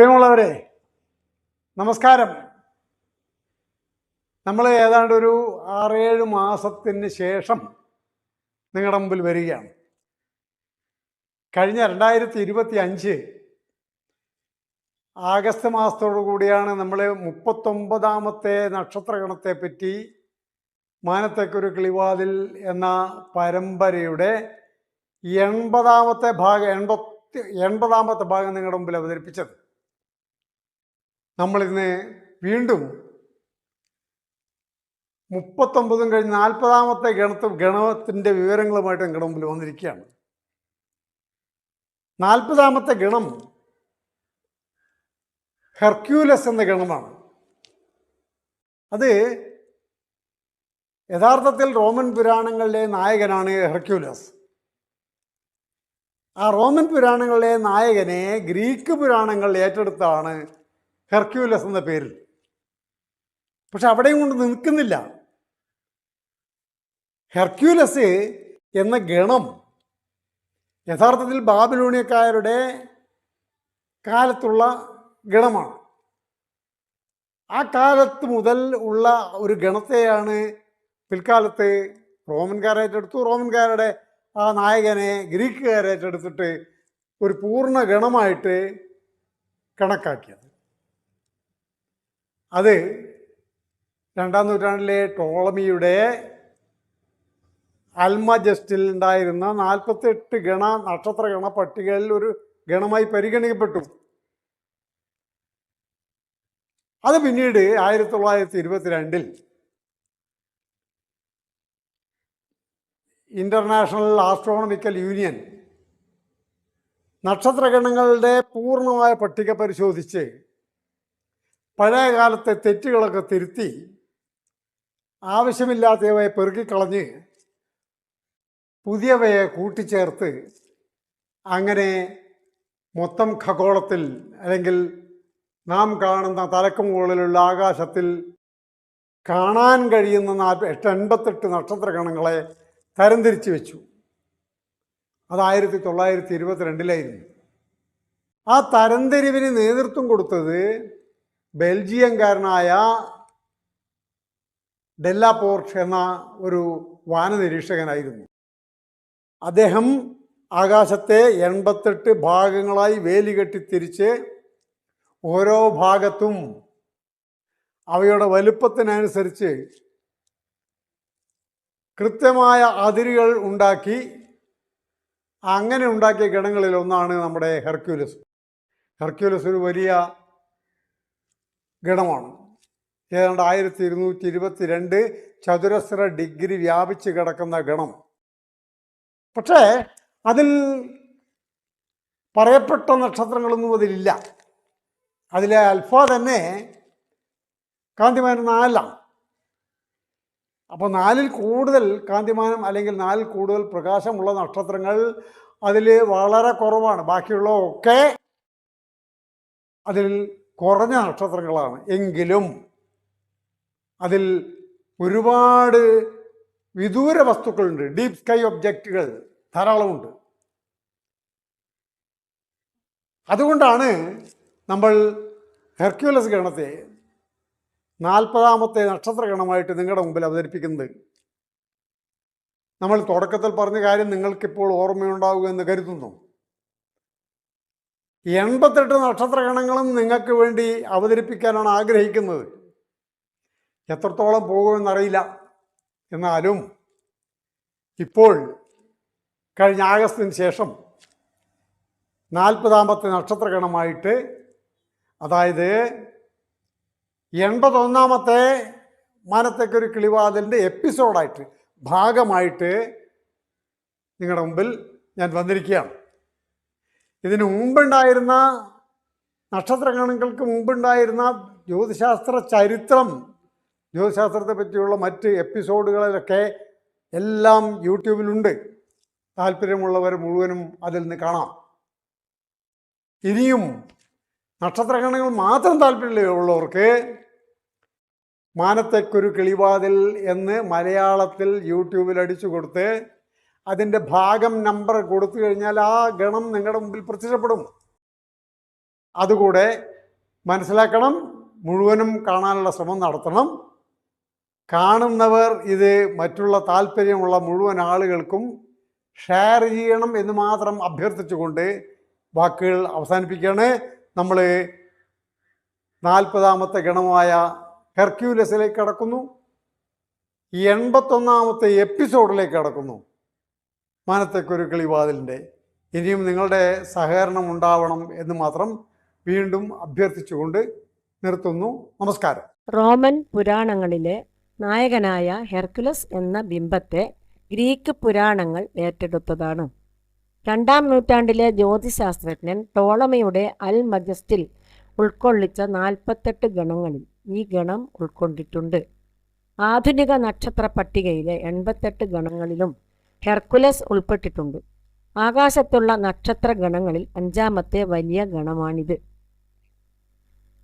പ്രിയമുള്ളവരെ, നമസ്കാരം. നമ്മൾ ഏതാണ്ട് ഒരു 6-7 മാസത്തിന് ശേഷം നിങ്ങളുടെ മുമ്പിൽ വരികയാണ്. കഴിഞ്ഞ 2025 ആഗസ്റ്റ് മാസത്തോടു കൂടിയാണ് നമ്മൾ 39ാമത്തെ നക്ഷത്രഗണത്തെ പറ്റി മാനത്തേക്കൊരു കിളിവാതിൽ എന്ന പരമ്പരയുടെ 80ാമത്തെ ഭാഗം നിങ്ങളുടെ മുമ്പിൽ അവതരിപ്പിച്ചത്. നമ്മളിന്ന് വീണ്ടും 39 കഴിഞ്ഞ് 40ാമത്തെ ഗണത്തിൻ്റെ വിവരങ്ങളുമായിട്ട് നിങ്ങളുടെ മുമ്പിൽ വന്നിരിക്കുകയാണ്. 40ാമത്തെ ഗണം ഹെർക്യൂലസ് എന്ന ഗണമാണ്. അത് യഥാർത്ഥത്തിൽ റോമൻ പുരാണങ്ങളിലെ നായകനാണ് ഹെർക്യൂലസ്. ആ റോമൻ പുരാണങ്ങളിലെ നായകനെ ഗ്രീക്ക് പുരാണങ്ങൾ ഏറ്റെടുത്താണ് ഹെർക്യൂലസ് എന്ന പേരിൽ. പക്ഷെ അവിടെയും കൊണ്ട് നിൽക്കുന്നില്ല. ഹെർക്യൂലസ് എന്ന ഗണം യഥാർത്ഥത്തിൽ ബാബിലോണിയക്കാരുടെ കാലത്തുള്ള ഗണമാണ്. ആ കാലത്ത് മുതൽ ഉള്ള ഒരു ഗണത്തെയാണ് പിൽക്കാലത്ത് റോമൻകാരേറ്റെടുത്തു. റോമൻകാരുടെ ആ നായകനെ ഗ്രീക്കുകാരേറ്റെടുത്തിട്ട് ഒരു പൂർണ്ണ ഗണമായിട്ട് കണക്കാക്കിയത്. അത് 2-ാം നൂറ്റാണ്ടിലെ ടോളമിയുടെ അൽമജസ്റ്റിൽ ഉണ്ടായിരുന്ന 48 നക്ഷത്രഗണ പട്ടികയിൽ ഒരു ഗണമായി പരിഗണിക്കപ്പെട്ടു. അത് പിന്നീട് 1922 ഇന്റർനാഷണൽ ആസ്ട്രോണമിക്കൽ യൂണിയൻ നക്ഷത്രഗണങ്ങളുടെ പൂർണ്ണമായ പട്ടിക പരിശോധിച്ച് പഴയ കാലത്തെ തെറ്റുകളൊക്കെ തിരുത്തി ആവശ്യമില്ലാത്തവയെ പെറുക്കിക്കളഞ്ഞ് പുതിയവയെ കൂട്ടിച്ചേർത്ത് അങ്ങനെ മൊത്തം ഖഗോളത്തിൽ അല്ലെങ്കിൽ നാം കാണുന്ന തലക്ക് മുകളിലുള്ള ആകാശത്തിൽ കാണാൻ കഴിയുന്ന 88 നക്ഷത്രഗണങ്ങളെ തരംതിരിച്ചു വെച്ചു. അത് 1922 ആ തരംതിരിവിന് നേതൃത്വം കൊടുത്തത് ബെൽജിയംകാരനായ ഡെല്ലാപോർട്ട് എന്ന ഒരു വാനനിരീക്ഷകനായിരുന്നു. അദ്ദേഹം ആകാശത്തെ 88 ഭാഗങ്ങളായി വേലികെട്ടി തിരിച്ച് ഓരോ ഭാഗത്തും അവയുടെ വലുപ്പത്തിനനുസരിച്ച് കൃത്യമായ അതിരുകൾ ഉണ്ടാക്കി. അങ്ങനെ ഉണ്ടാക്കിയ ഗണങ്ങളിൽ ഒന്നാണ് നമ്മുടെ ഹെർക്യൂലസ്. ഹെർക്യൂലസ് ഒരു വലിയ ഗണമാണ്. ഏതാണ്ട് 1222 ചതുരശ്ര ഡിഗ്രി വ്യാപിച്ച് കിടക്കുന്ന ഗണം. പക്ഷേ അതിൽ പറയപ്പെട്ട നക്ഷത്രങ്ങളൊന്നും അതിലില്ല. അതിലെ അൽഫ തന്നെ കാന്തിമാനം 4ആണ്. അപ്പോൾ 4-ൽ കൂടുതൽ കാന്തിമാനം അല്ലെങ്കിൽ 4-ൽ കൂടുതൽ പ്രകാശമുള്ള നക്ഷത്രങ്ങൾ അതിൽ വളരെ കുറവാണ്. ബാക്കിയുള്ളതൊക്കെ അതിൽ കുറഞ്ഞ നക്ഷത്രങ്ങളാണ്. എങ്കിലും അതിൽ ഒരുപാട് വിദൂര വസ്തുക്കളുണ്ട്. ഡീപ് സ്കൈ ഒബ്ജക്റ്റുകൾ ധാരാളമുണ്ട്. അതുകൊണ്ടാണ് നമ്മൾ ഹെർക്യൂലസ് ഗണത്തെ 40ാമത്തെ നക്ഷത്രഗണമായിട്ട് നിങ്ങളുടെ മുമ്പിൽ അവതരിപ്പിക്കുന്നത്. നമ്മൾ തുടക്കത്തിൽ പറഞ്ഞ കാര്യം നിങ്ങൾക്കിപ്പോൾ ഓർമ്മയുണ്ടാവുക എന്ന് കരുതുന്നു. 88 നക്ഷത്രഗണങ്ങളും നിങ്ങൾക്ക് വേണ്ടി അവതരിപ്പിക്കാനാണ് ആഗ്രഹിക്കുന്നത്. എത്രത്തോളം പോകുമെന്നറിയില്ല. എന്നാലും ഇപ്പോൾ കഴിഞ്ഞ ആഗസ്റ്റിന് ശേഷം 40ാമത്തെ നക്ഷത്രഗണമായിട്ട്, അതായത് 81ാമത്തെ മാനത്തേക്കൊരു കിളിവാതിലിൻ്റെ എപ്പിസോഡായിട്ട് ഭാഗമായിട്ട് നിങ്ങളുടെ മുമ്പിൽ ഞാൻ വന്നിരിക്കുകയാണ്. ഇതിനു മുമ്പുണ്ടായിരുന്ന നക്ഷത്രഗണങ്ങൾക്ക് മുമ്പുണ്ടായിരുന്ന ജ്യോതിശാസ്ത്രത്തെ പറ്റിയുള്ള മറ്റ് എപ്പിസോഡുകളിലൊക്കെ എല്ലാം യൂട്യൂബിലുണ്ട്. താല്പര്യമുള്ളവർ മുഴുവനും അതിൽ നിന്ന് കാണാം. ഇനിയും നക്ഷത്രഗണങ്ങൾ മാത്രം താല്പര്യമുള്ളവർക്ക് മാനത്തേക്കൊരു കിളിവാതിൽ എന്ന് മലയാളത്തിൽ യൂട്യൂബിൽ അടിച്ചു കൊടുത്ത് അതിൻ്റെ ഭാഗം നമ്പർ കൊടുത്തു കഴിഞ്ഞാൽ ആ ഗണം നിങ്ങളുടെ മുമ്പിൽ പ്രത്യക്ഷപ്പെടും. അതുകൂടെ മനസ്സിലാക്കണം, മുഴുവനും കാണാനുള്ള ശ്രമം നടത്തണം. കാണുന്നവർ ഇത് മറ്റുള്ള താല്പര്യമുള്ള മുഴുവൻ ആളുകൾക്കും ഷെയർ ചെയ്യണം എന്ന് മാത്രം അഭ്യർത്ഥിച്ചുകൊണ്ട് വാക്കുകൾ അവസാനിപ്പിക്കുകയാണ്. നമ്മൾ 40ാമത്തെ ഗണമായ ഹെർക്യൂലസിലേക്ക് കടക്കുന്നു. 81ാമത്തെ എപ്പിസോഡിലേക്ക് കടക്കുന്നു. മാനത്തേക്കൊരു കിളിവാതിലിൻ്റെ. ഇനിയും നിങ്ങളുടെ സഹകരണം ഉണ്ടാവണം എന്ന് മാത്രം വീണ്ടും അഭ്യർത്ഥിച്ചുകൊണ്ട് നിർത്തുന്നു. നമസ്കാരം. റോമൻ പുരാണങ്ങളിലെ നായകനായ ഹെർക്കുലസ് എന്ന ബിംബത്തെ ഗ്രീക്ക് പുരാണങ്ങൾ ഏറ്റെടുത്തതാണ്. 2ാം നൂറ്റാണ്ടിലെ ജ്യോതിശാസ്ത്രജ്ഞൻ ടോളമിയുടെ അൽ മജസ്റ്റിൽ ഉൾക്കൊള്ളിച്ച 48 ഗണങ്ങളിൽ ഈ ഗണം ഉൾക്കൊണ്ടിട്ടുണ്ട്. ആധുനിക നക്ഷത്ര പട്ടികയിലെ 88 ഗണങ്ങളിലും ഹെർക്കുലസ് ഉൾപ്പെട്ടിട്ടുണ്ട്. ആകാശത്തുള്ള നക്ഷത്ര ഗണങ്ങളിൽ 5ാമത്തെ വലിയ ഗണമാണിത്.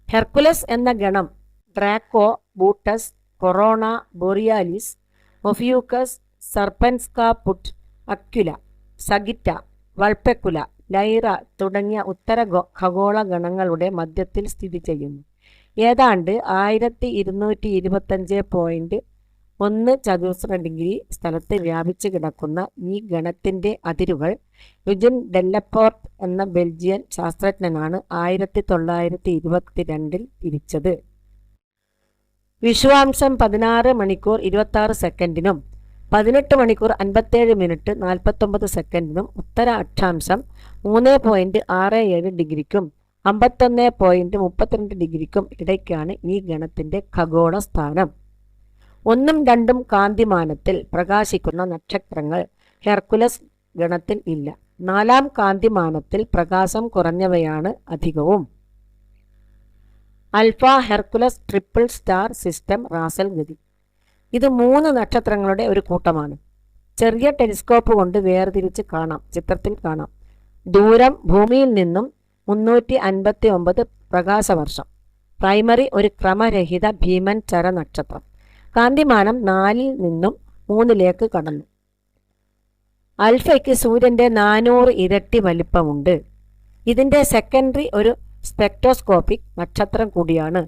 ഹെർക്കുലസ് എന്ന ഗണം ഡ്രാക്കോ, ബൂട്ടസ്, കൊറോണ, ബോറിയാലിസ്, ഒഫ്യൂക്കസ്, സർപ്പൻസ്കാപുട്ട്, അക്യുല, സഗിറ്റ, വൾപെക്കുല, ലൈറ തുടങ്ങിയ ഉത്തര ഖഗോള ഗണങ്ങളുടെ മധ്യത്തിൽ സ്ഥിതി ചെയ്യുന്നു. ഏതാണ്ട് 1225.1 ചതുരശ്ര ഡിഗ്രി സ്ഥലത്ത് വ്യാപിച്ചു കിടക്കുന്ന ഈ ഗണത്തിൻ്റെ അതിരുകൾ യുജിൻ ഡെല്ലപ്പോർട്ട് എന്ന ബെൽജിയൻ ശാസ്ത്രജ്ഞനാണ് 1922 തിരിച്ചത്. വിഷുവാംശം 16 മണിക്കൂർ 26 സെക്കൻഡിനും 18 മണിക്കൂർ 57 മിനിറ്റ് 49 സെക്കൻഡിനും ഉത്തര അക്ഷാംശം 3.67 ഡിഗ്രിക്കും 51.32 ഡിഗ്രിക്കും ഇടയ്ക്കാണ് ഈ ഗണത്തിൻ്റെ ഖഗോള സ്ഥാനം. 1ഉം 2ഉം കാന്തിമാനത്തിൽ പ്രകാശിക്കുന്ന നക്ഷത്രങ്ങൾ ഹെർക്കുലസ് ഗണത്തിൽ ഇല്ല. 4ാം കാന്തിമാനത്തിൽ പ്രകാശം കുറഞ്ഞവയാണ് അധികവും. Alpha Hercules triple star system Rasalgethi. ഇത് 3 നക്ഷത്രങ്ങളുടെ ഒരു കൂട്ടമാണ്. ചെറിയ ടെലിസ്കോപ്പ് കൊണ്ട് വേർതിരിച്ച് കാണാം. ചിത്രത്തിൽ കാണാം. ദൂരം ഭൂമിയിൽ നിന്നും 359 പ്രകാശവർഷം. പ്രൈമറി ഒരു ക്രമരഹിത ഭീമൻ ചരനക്ഷത്രം. കാന്തിമാനം 4ൽ നിന്നും 3ലേക്ക് കടന്നു. ആൽഫയ്ക്ക് സൂര്യൻ്റെ 400 ഇരട്ടി വലിപ്പമുണ്ട്. ഇതിൻ്റെ സെക്കൻഡറി ഒരു സ്പെക്ട്രോസ്കോപ്പിക് നക്ഷത്രം കൂടിയാണ്.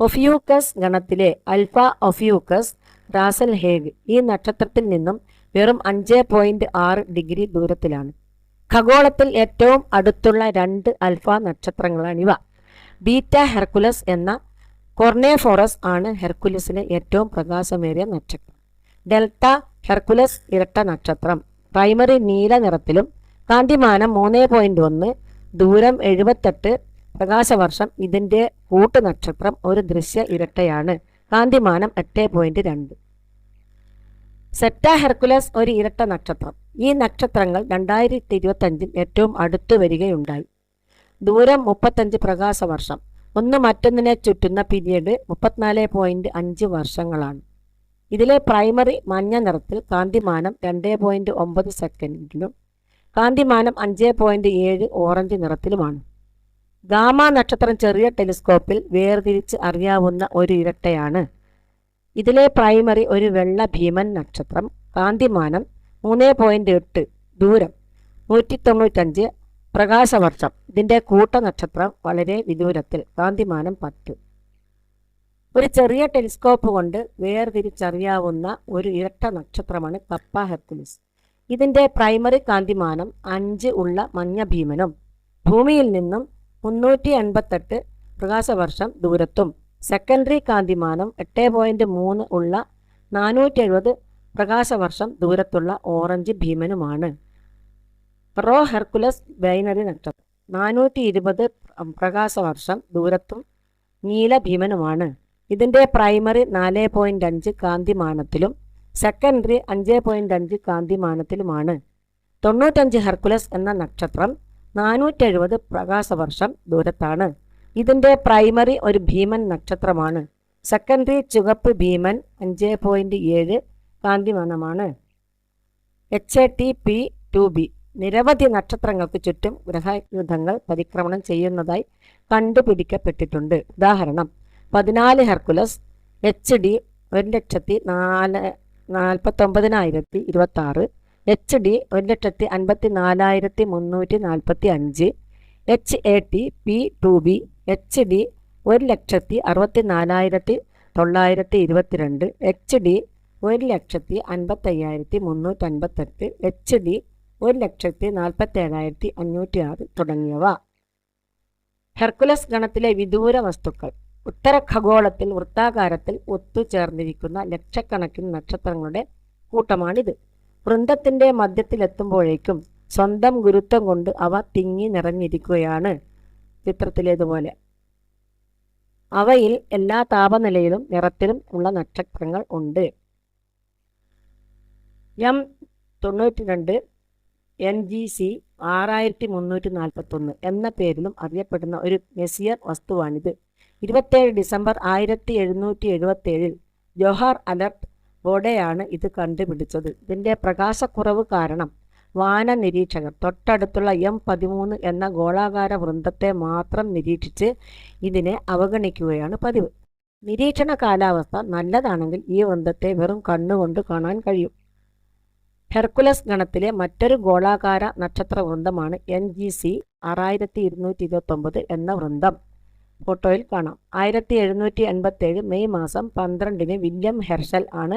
ഒഫ്യൂക്കസ് ഗണത്തിലെ ആൽഫ ഒഫ്യൂക്കസ് റാസൽ ഹേഗ് ഈ നക്ഷത്രത്തിൽ നിന്നും വെറും 5.6 ഡിഗ്രി ദൂരത്തിലാണ്. ഖഗോളത്തിൽ ഏറ്റവും അടുത്തുള്ള 2 ആൽഫ നക്ഷത്രങ്ങളാണിവ. ബീറ്റ ഹെർക്കുലസ് എന്ന കൊർണേഫോറസ് ആണ് ഹെർക്കുലസിലെ ഏറ്റവും പ്രകാശമേറിയ നക്ഷത്രം. ഡെൽറ്റ ഹെർക്കുലസ് ഇരട്ട നക്ഷത്രം. പ്രൈമറി നീല നിറത്തിലും കാന്തിമാനം 3.1, ദൂരം 78 പ്രകാശവർഷം. ഇതിൻ്റെ കൂട്ടുനക്ഷത്രം ഒരു ദൃശ്യ ഇരട്ടയാണ്. കാന്തിമാനം 8.2. സെറ്റ ഹെർക്കുലസ് ഒരു ഇരട്ട നക്ഷത്രം. ഈ നക്ഷത്രങ്ങൾ 2025 ഏറ്റവും അടുത്തു വരികയുണ്ടായി. ദൂരം 35 പ്രകാശവർഷം. ഒന്ന് മറ്റൊന്നിനെ ചുറ്റുന്ന പീരിയഡ് 34.5 വർഷങ്ങളാണ്. ഇതിലെ പ്രൈമറി മഞ്ഞ നിറത്തിൽ കാന്തിമാനം 2.9 സെക്കൻഡിലും കാന്തിമാനം 5.7 ഓറഞ്ച് നിറത്തിലുമാണ്. ഗാമ നക്ഷത്രം ചെറിയ ടെലിസ്കോപ്പിൽ വേർതിരിച്ച് അറിയാവുന്ന ഒരു ഇരട്ടയാണ്. ഇതിലെ പ്രൈമറി ഒരു വെള്ള ഭീമൻ നക്ഷത്രം. കാന്തിമാനം 3.8, ദൂരം 195 പ്രകാശവർഷം. ഇതിൻ്റെ കൂട്ടനക്ഷത്രം വളരെ വിദൂരത്തിൽ. കാന്തിമാനം 10. ഒരു ചെറിയ ടെലിസ്കോപ്പ് കൊണ്ട് വേർതിരിച്ചറിയാവുന്ന ഒരു ഇരട്ട നക്ഷത്രമാണ് കപ്പ ഹെർക്കുലസ്. ഇതിൻ്റെ പ്രൈമറി കാന്തിമാനം 5 ഉള്ള മഞ്ഞ ഭീമനും ഭൂമിയിൽ നിന്നും 388 പ്രകാശവർഷം ദൂരത്തും സെക്കൻഡറി കാന്തിമാനം 8.3 ഉള്ള 470 പ്രകാശവർഷം ദൂരത്തുള്ള ഓറഞ്ച് ഭീമനുമാണ്. റോ ഹെർക്കുലസ് ബൈനറി നക്ഷത്രം 420 പ്രകാശവർഷം ദൂരത്തും നീല ഭീമനുമാണ്. ഇതിൻ്റെ പ്രൈമറി 4.5 കാന്തിമാനത്തിലും സെക്കൻഡറി 5.5 കാന്തിമാനത്തിലുമാണ്. 95 ഹെർക്കുലസ് എന്ന നക്ഷത്രം 470 പ്രകാശവർഷം ദൂരത്താണ്. ഇതിൻ്റെ പ്രൈമറി ഒരു ഭീമൻ നക്ഷത്രമാണ്. സെക്കൻഡറി ചുവപ്പ് ഭീമൻ 5.7 കാന്തിമാനമാണ്. HAT-P2b നിരവധി നക്ഷത്രങ്ങൾക്ക് ചുറ്റും ഗ്രഹയുധങ്ങൾ പരിക്രമണം ചെയ്യുന്നതായി കണ്ടുപിടിക്കപ്പെട്ടിട്ടുണ്ട്. ഉദാഹരണം 14 ഹെർക്കുലസ് HD 1,49,026, HD 1,54,345, HAT-P2b HD 1,64,922, HD 1,55,358, HD 1,47,506 തുടങ്ങിയവ. ഹെർക്കുലസ് ഗണത്തിലെ വിദൂര വസ്തുക്കൾ. ഉത്തര ഖഗോളത്തിൽ വൃത്താകാരത്തിൽ ഒത്തുചേർന്നിരിക്കുന്ന ലക്ഷക്കണക്കിന് നക്ഷത്രങ്ങളുടെ കൂട്ടമാണിത്. വൃന്ദത്തിന്റെ മധ്യത്തിലെത്തുമ്പോഴേക്കും സ്വന്തം ഗുരുത്വം കൊണ്ട് അവ തിങ്ങി നിറഞ്ഞിരിക്കുകയാണ്. ചിത്രത്തിലേതുപോലെ അവയിൽ എല്ലാ താപനിലയിലും നിറത്തിലും ഉള്ള നക്ഷത്രങ്ങൾ ഉണ്ട്. M92 NGC 6341 എന്ന പേരിലും അറിയപ്പെടുന്ന ഒരു മെസിയർ വസ്തുവാണിത്. 27 ഡിസംബർ 1777 ജോഹാർ അലർട്ട് ബോഡെയാണ് ഇത് കണ്ടുപിടിച്ചത്. ഇതിൻ്റെ പ്രകാശക്കുറവ് കാരണം വാന നിരീക്ഷകർ തൊട്ടടുത്തുള്ള M13 എന്ന ഗോളാകാര വൃന്ദത്തെ മാത്രം നിരീക്ഷിച്ച് ഇതിനെ അവഗണിക്കുകയാണ് പതിവ്. നിരീക്ഷണ കാലാവസ്ഥ നല്ലതാണെങ്കിൽ ഈ വൃന്ദത്തെ വെറും കണ്ണുകൊണ്ട് കാണാൻ കഴിയും. ഹെർക്കുലസ് ഗണത്തിലെ മറ്റൊരു ഗോളാകാര നക്ഷത്ര വൃന്ദമാണ് NGC 6229 എന്ന വൃന്ദം. ഫോട്ടോയിൽ കാണാം. 1787 മെയ് മാസം 12 വില്യം ഹെർഷൽ ആണ്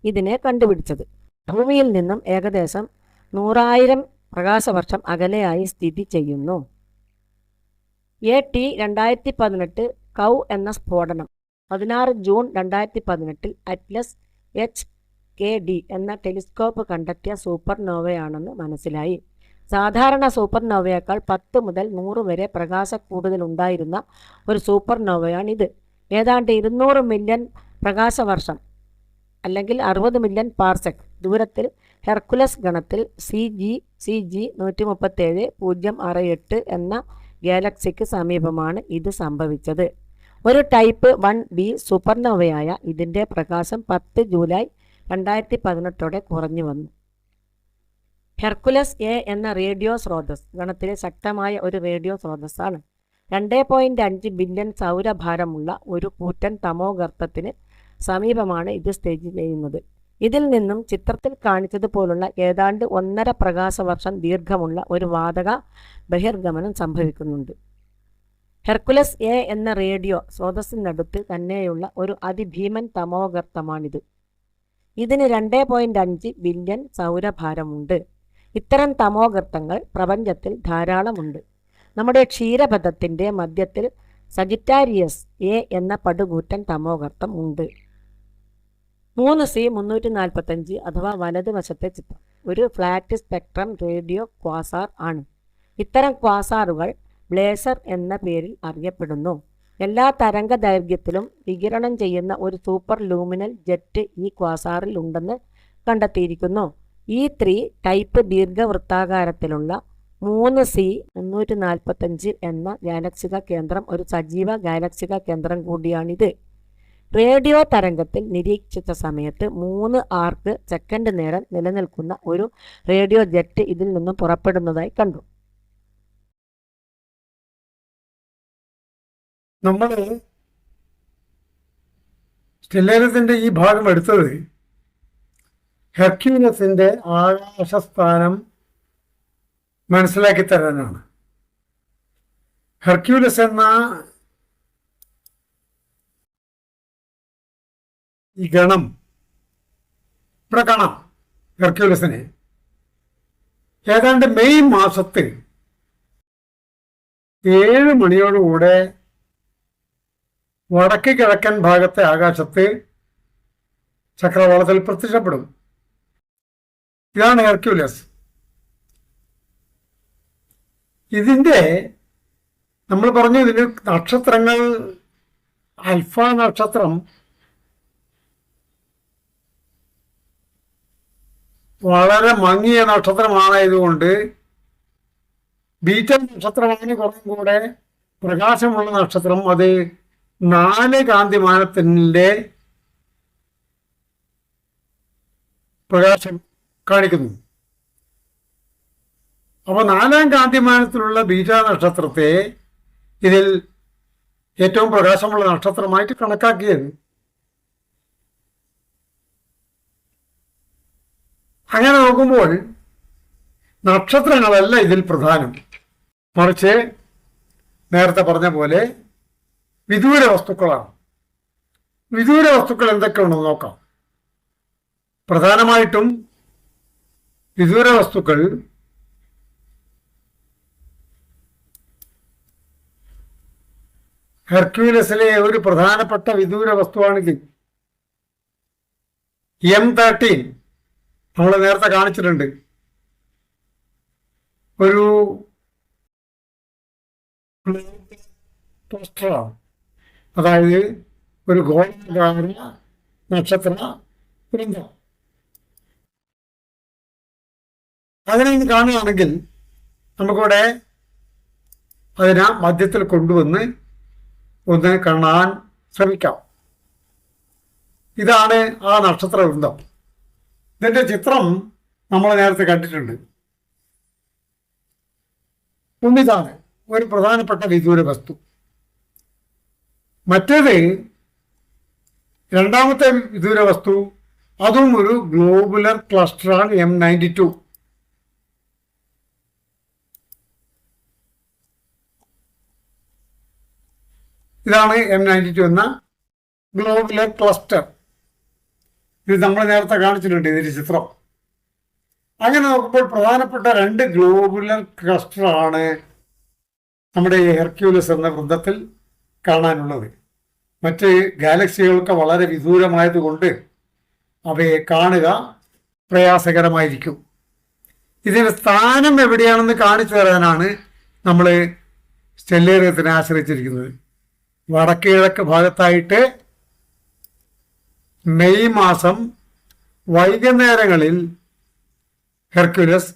ഇതിനെ കണ്ടുപിടിച്ചത്. ഭൂമിയിൽ നിന്നും ഏകദേശം 100,000 പ്രകാശവർഷം അകലെയായി സ്ഥിതി ചെയ്യുന്നു. AT 2018 കൗ എന്ന സ്ഫോടനം. 16 ജൂൺ 2018 അറ്റ്ലസ് HKD എന്ന ടെലിസ്കോപ്പ് കണ്ടെത്തിയ സൂപ്പർനോവയാണെന്ന് മനസ്സിലായി. സാധാരണ സൂപ്പർനോവയേക്കാൾ 10 മുതൽ 100 വരെ പ്രകാശ കൂടുതൽ ഉണ്ടായിരുന്ന ഒരു സൂപ്പർനോവയാണിത്. ഏതാണ്ട് 200 മില്യൺ പ്രകാശവർഷം അല്ലെങ്കിൽ 60 മില്യൺ പാർസെക് ദൂരത്തിൽ ഹെർക്കുലസ് ഗണത്തിൽ CG 137-068 എന്ന ഗാലക്സിക്ക് സമീപമാണ് ഇത് സംഭവിച്ചത്. ഒരു ടൈപ്പ് 1b സൂപ്പർനോവയായ ഇതിൻ്റെ പ്രകാശം 10 ജൂലൈ 2018 കുറഞ്ഞു വന്നു. ഹെർക്കുലസ് A എന്ന റേഡിയോ സ്രോതസ് ഗണത്തിലെ ശക്തമായ ഒരു റേഡിയോ സ്രോതസ്സാണ്. 2.5 ബില്യൺ സൗരഭാരമുള്ള ഒരു കൂറ്റൻ തമോഗർത്തത്തിന് സമീപമാണ് ഇത് സ്ഥിതി ചെയ്യുന്നത്. ഇതിൽ നിന്നും ചിത്രത്തിൽ കാണിച്ചതുപോലുള്ള ഏതാണ്ട് 1.5 പ്രകാശവർഷം ദീർഘമുള്ള ഒരു വാതക ബഹിർഗമനം സംഭവിക്കുന്നുണ്ട്. ഹെർക്കുലസ് A എന്ന റേഡിയോ സ്രോതസ്സിനടുത്ത് തന്നെയുള്ള ഒരു അതിഭീമൻ തമോഗർത്തമാണിത്. ഇതിന് 2.5 ബില്യൺ സൗരഭാരമുണ്ട്. ഇത്തരം തമോഗർത്തങ്ങൾ പ്രപഞ്ചത്തിൽ ധാരാളമുണ്ട്. നമ്മുടെ ക്ഷീരപഥത്തിൻ്റെ മധ്യത്തിൽ സജിറ്റാരിയസ് A എന്ന പടുകൂറ്റൻ തമോഗർത്തം ഉണ്ട്. 3C345 അഥവാ വലതുവശത്തെ ചിത്രം ഒരു ഫ്ലാറ്റ് സ്പെക്ട്രം റേഡിയോ ക്വാസാർ ആണ്. ഇത്തരം ക്വാസാറുകൾ ബ്ലേസർ എന്ന പേരിൽ അറിയപ്പെടുന്നു. എല്ലാ തരംഗ ദൈർഘ്യത്തിലും വികിരണം ചെയ്യുന്ന ഒരു സൂപ്പർ ലൂമിനൽ ജെറ്റ് ഈ ക്വാസാറിൽ ഉണ്ടെന്ന് കണ്ടെത്തിയിരിക്കുന്നു. E3 ടൈപ്പ് ദീർഘവൃത്താകാരത്തിലുള്ള 3C345 എന്ന ഗാലക്സിക കേന്ദ്രം ഒരു സജീവ ഗാലക്സിക കേന്ദ്രം കൂടിയാണിത്. റേഡിയോ തരംഗത്തിൽ നിരീക്ഷിച്ച സമയത്ത് 3 ആർക്ക് സെക്കൻഡ് നേരം നിലനിൽക്കുന്ന ഒരു റേഡിയോ ജെറ്റ് ഇതിൽ നിന്നും പുറപ്പെടുന്നതായി കണ്ടു. നമ്മൾ സ്റ്റെല്ലേരത്തിൻ്റെ ഈ ഭാഗം എടുത്തത് ഹെർക്യൂലസിൻ്റെ ആകാശസ്ഥാനം മനസ്സിലാക്കി തരാനാണ്. ഹെർക്യൂലസ് എന്ന ഈ ഗണം ഇവിടെ കാണാം. ഹെർക്യൂലസിനെ ഏതാണ്ട് മെയ് മാസത്തിൽ 7 മണിയോടുകൂടെ വടക്ക് കിഴക്കൻ ഭാഗത്തെ ആകാശത്ത് ചക്രവാളത്തിൽ പ്രത്യക്ഷപ്പെടും. ഇതാണ് ഹെർക്യൂലസ്. ഇതിൻ്റെ നമ്മൾ പറഞ്ഞു ഇതിന് നക്ഷത്രങ്ങൾ ആൽഫ നക്ഷത്രം വളരെ മങ്ങിയ നക്ഷത്രമായതുകൊണ്ട് ബീറ്റ നക്ഷത്രമാണ് കുറേ കൂടെ പ്രകാശമുള്ള നക്ഷത്രം. അത് 4 കാന്തിമാനത്തിൻ്റെ പ്രകാശം കാണിക്കുന്നു. അപ്പോൾ 4-ാം കാന്തിമാനത്തിലുള്ള ബീജ നക്ഷത്രത്തെ ഇതിൽ ഏറ്റവും പ്രകാശമുള്ള നക്ഷത്രമായിട്ട് കണക്കാക്കിയത്. അങ്ങനെ നോക്കുമ്പോൾ നക്ഷത്രങ്ങളല്ല ഇതിൽ പ്രധാനം, മറിച്ച് നേരത്തെ പറഞ്ഞ പോലെ വിദൂര വസ്തുക്കളാണ്. വിദൂര വസ്തുക്കൾ എന്തൊക്കെയാണെന്ന് നോക്കാം. പ്രധാനമായിട്ടും വിദൂര വസ്തുക്കൾ ഹെർക്യൂലസിലെ ഒരു പ്രധാനപ്പെട്ട വിദൂര വസ്തുവാണിത്. M13 നമ്മൾ നേരത്തെ കാണിച്ചിട്ടുണ്ട്. ഒരു ക്ലസ്റ്ററാണ്, അതായത് ഒരു ഗോളാകാര നക്ഷത്ര വൃന്ദം. അതിനെ കാണുകയാണെങ്കിൽ നമുക്കിവിടെ അതിനെ മധ്യത്തിൽ കൊണ്ടുവന്ന് ഒന്ന് കാണാൻ ശ്രമിക്കാം. ഇതാണ് ആ നക്ഷത്ര വൃന്ദം. ഇതിൻ്റെ ചിത്രം നമ്മൾ നേരത്തെ കണ്ടിട്ടുണ്ട്. ഒന്നിതാണ് ഒരു പ്രധാനപ്പെട്ട വിദൂര വസ്തു. മറ്റേത് രണ്ടാമത്തെ വിദൂര വസ്തു, അതും ഒരു ഗ്ലോബുലർ ക്ലസ്റ്ററാണ് M92. ഇതാണ് M92 എന്ന ഗ്ലോബുലർ ക്ലസ്റ്റർ. ഇത് നമ്മൾ നേരത്തെ കാണിച്ചിട്ടുണ്ട് ഇതിന്റെ ചിത്രം. അങ്ങനെ നോക്കുമ്പോൾ പ്രധാനപ്പെട്ട രണ്ട് ഗ്ലോബുലർ ക്ലസ്റ്ററാണ് നമ്മുടെ ഈ ഹെർക്യൂലസ് എന്ന വൃന്ദത്തിൽ കാണാനുള്ളത്. മറ്റ് ഗാലക്സികൾക്ക് വളരെ വിദൂരമായതുകൊണ്ട് അവയെ കാണുക പ്രയാസകരമായിരിക്കും. ഇതിൻ്റെ സ്ഥാനം എവിടെയാണെന്ന് കാണിച്ചു തരാനാണ് നമ്മൾ സ്റ്റെല്ലേറിയത്തിനെ ആശ്രയിച്ചിരിക്കുന്നത്. വടക്ക് കിഴക്ക് ഭാഗത്തായിട്ട് മെയ് മാസം വൈകുന്നേരങ്ങളിൽ ഹെർക്യൂലസ്